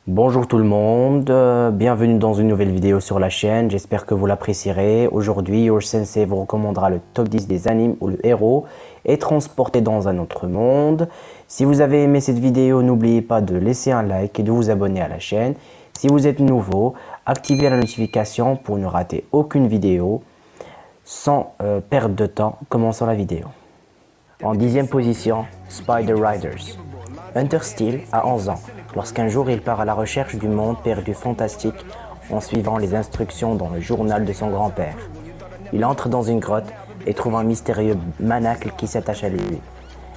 Bonjour tout le monde, bienvenue dans une nouvelle vidéo sur la chaîne, j'espère que vous l'apprécierez. Aujourd'hui, Your Sensei vous recommandera le top 10 des animes où le héros est transporté dans un autre monde. Si vous avez aimé cette vidéo, n'oubliez pas de laisser un like et de vous abonner à la chaîne. Si vous êtes nouveau, activez la notification pour ne rater aucune vidéo. Sans perdre de temps, commençons la vidéo. En 10e position, Spider Riders. Hunter Steele a 11 ans, lorsqu'un jour il part à la recherche du monde perdu fantastique en suivant les instructions dans le journal de son grand-père. Il entre dans une grotte et trouve un mystérieux manacle qui s'attache à lui.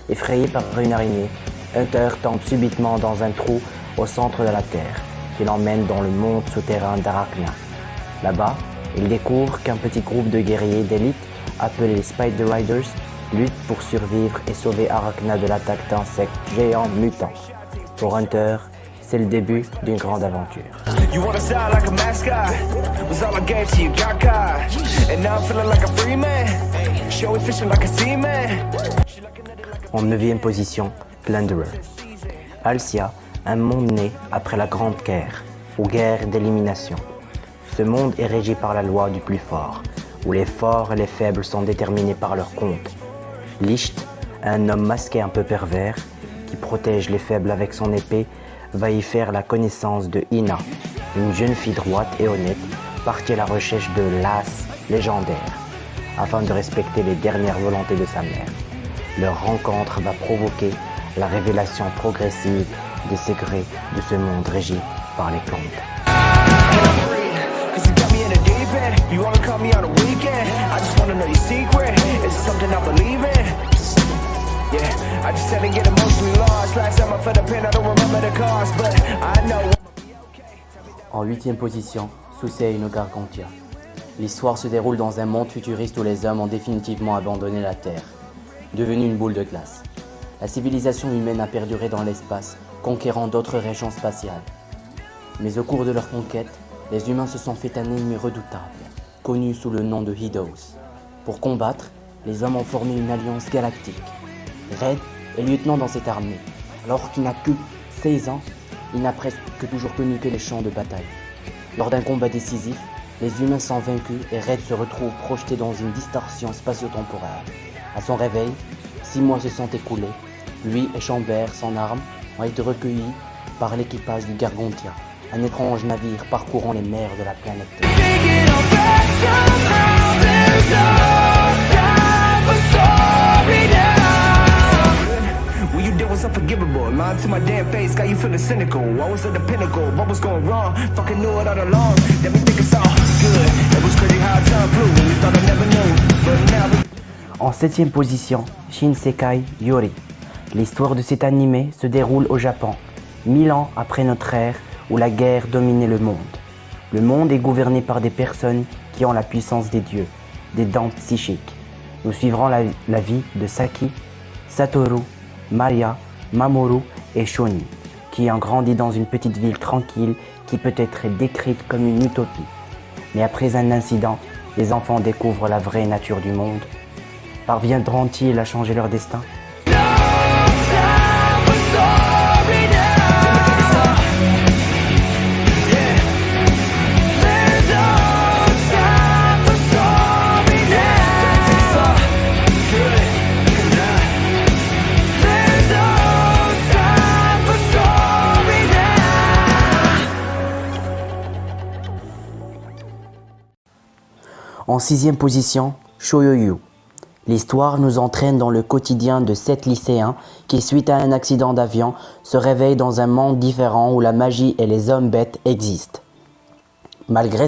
Effrayé par une araignée, Hunter tombe subitement dans un trou au centre de la Terre, qui l'emmène dans le monde souterrain d'Arachna. Là-bas, il découvre qu'un petit groupe de guerriers d'élite, appelés les Spider Riders, lutte pour survivre et sauver Arachna de l'attaque d'insectes géants mutants. Pour Hunter, c'est le début d'une grande aventure. En 9e position, Plunderer. Alcia, un monde né après la Grande Guerre, ou guerre d'élimination. Ce monde est régi par la loi du plus fort, où les forts et les faibles sont déterminés par leur compte. Licht, un homme masqué un peu pervers, qui protège les faibles avec son épée, va y faire la connaissance de Ina, une jeune fille droite et honnête, partie à la recherche de l'as légendaire, afin de respecter les dernières volontés de sa mère. Leur rencontre va provoquer la révélation progressive des secrets de ce monde régi par les plantes. You wanna call me on a weekend? I just wanna know your secret. It's something I believe in. Yeah, I just had to get emotionally lost. Last time I felt the pain, I don't remember the cost, but I know. En 8e position, Susei no Gargantia. L'histoire se déroule dans un monde futuriste où les hommes ont définitivement abandonné la Terre, devenue une boule de glace. La civilisation humaine a perduré dans l'espace, conquérant d'autres régions spatiales. Mais au cours de leur conquête, les humains se sont fait un ennemi redoutable, connu sous le nom de Hydos. Pour combattre, les hommes ont formé une alliance galactique. Red est lieutenant dans cette armée. Alors qu'il n'a que 16 ans, il n'a presque toujours connu que les champs de bataille. Lors d'un combat décisif, les humains sont vaincus et Red se retrouve projeté dans une distorsion spatio-temporelle. À son réveil, 6 mois se sont écoulés. Lui et Chambert, son arme, ont été recueillis par l'équipage du Gargantia, un étrange navire parcourant les mers de la planète. En 7e position, Shinsekai Yori. L'histoire de cet animé se déroule au Japon, 1000 ans après notre ère, où la guerre dominait le monde. Le monde est gouverné par des personnes qui ont la puissance des dieux, des dents psychiques. Nous suivrons la vie de Saki, Satoru, Maria, Mamoru et Shoni, qui ont grandi dans une petite ville tranquille qui peut être décrite comme une utopie. Mais après un incident, les enfants découvrent la vraie nature du monde. Parviendront-ils à changer leur destin ? En 6e position, Shoyoyu. L'histoire nous entraîne dans le quotidien de 7 lycéens qui, suite à un accident d'avion, se réveillent dans un monde différent où la magie et les hommes bêtes existent. Malgré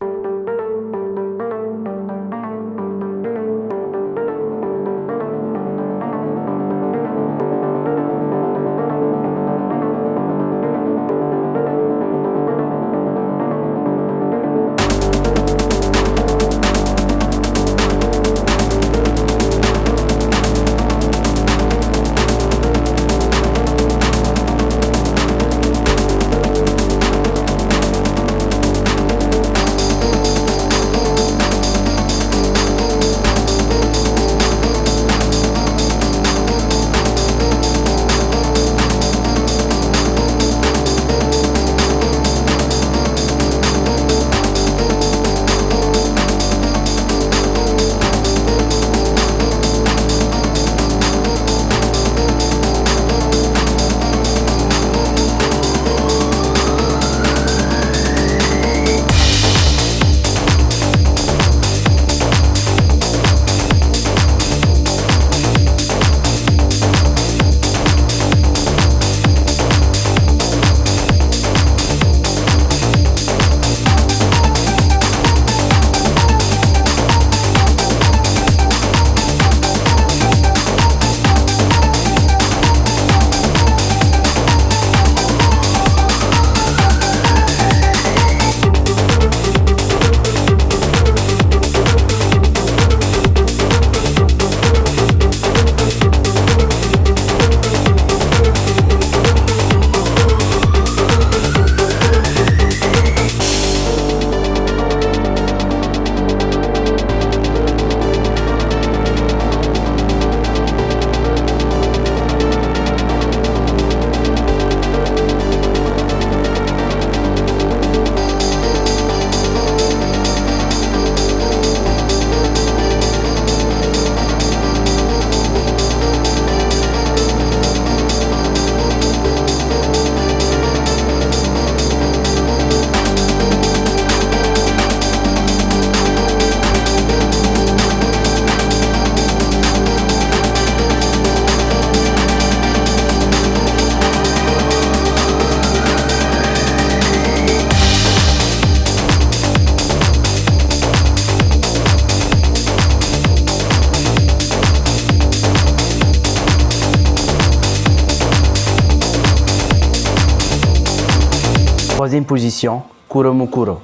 Troisième position, Kuromukuro.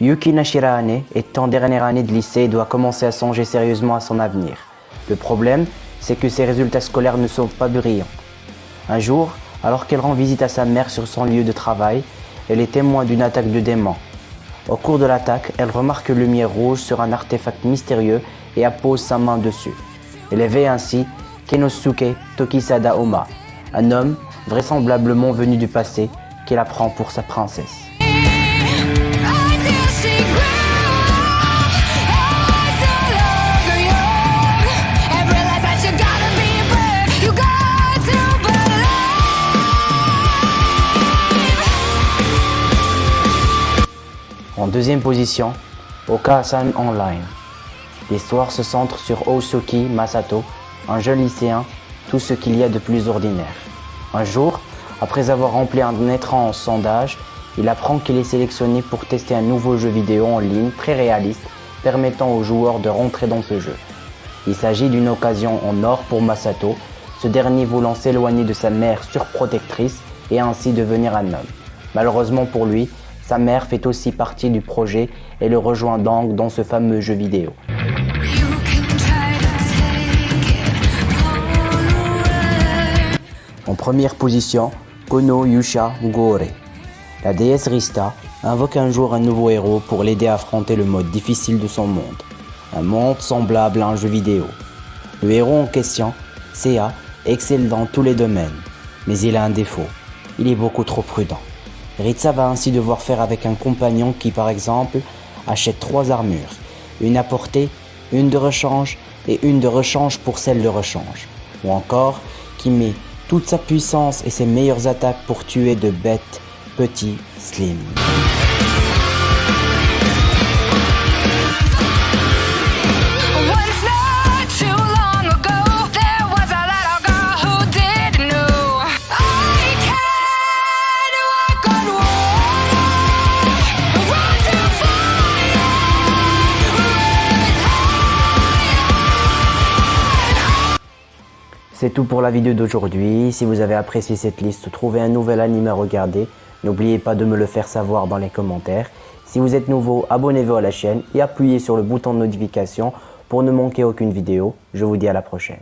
Yuki Nashirane est en dernière année de lycée et doit commencer à songer sérieusement à son avenir. Le problème, c'est que ses résultats scolaires ne sont pas brillants. Un jour, alors qu'elle rend visite à sa mère sur son lieu de travail, elle est témoin d'une attaque de démons. Au cours de l'attaque, elle remarque une lumière rouge sur un artefact mystérieux et appose sa main dessus. Elle éveille ainsi Kenosuke Tokisada Oma, un homme vraisemblablement venu du passé qui la prend pour sa princesse. En deuxième position, Oka-san Online. L'histoire se centre sur Osuki Masato, un jeune lycéen, tout ce qu'il y a de plus ordinaire. Un jour, après avoir rempli un étrange sondage, il apprend qu'il est sélectionné pour tester un nouveau jeu vidéo en ligne très réaliste, permettant aux joueurs de rentrer dans ce jeu. Il s'agit d'une occasion en or pour Masato, ce dernier voulant s'éloigner de sa mère surprotectrice et ainsi devenir un homme. Malheureusement pour lui, sa mère fait aussi partie du projet et le rejoint donc dans ce fameux jeu vidéo. En première position, Kono Yusha Gore. La déesse Rista invoque un jour un nouveau héros pour l'aider à affronter le mode difficile de son monde. Un monde semblable à un jeu vidéo. Le héros en question, Seiya, excelle dans tous les domaines, mais il a un défaut. Il est beaucoup trop prudent. Ritsa va ainsi devoir faire avec un compagnon qui, par exemple, achète 3 armures, une à portée, une de rechange et une de rechange pour celle de rechange, ou encore qui met toute sa puissance et ses meilleures attaques pour tuer de bêtes petits slim. C'est tout pour la vidéo d'aujourd'hui. Si vous avez apprécié cette liste, trouvez un nouvel anime à regarder. N'oubliez pas de me le faire savoir dans les commentaires. Si vous êtes nouveau, abonnez-vous à la chaîne et appuyez sur le bouton de notification pour ne manquer aucune vidéo. Je vous dis à la prochaine.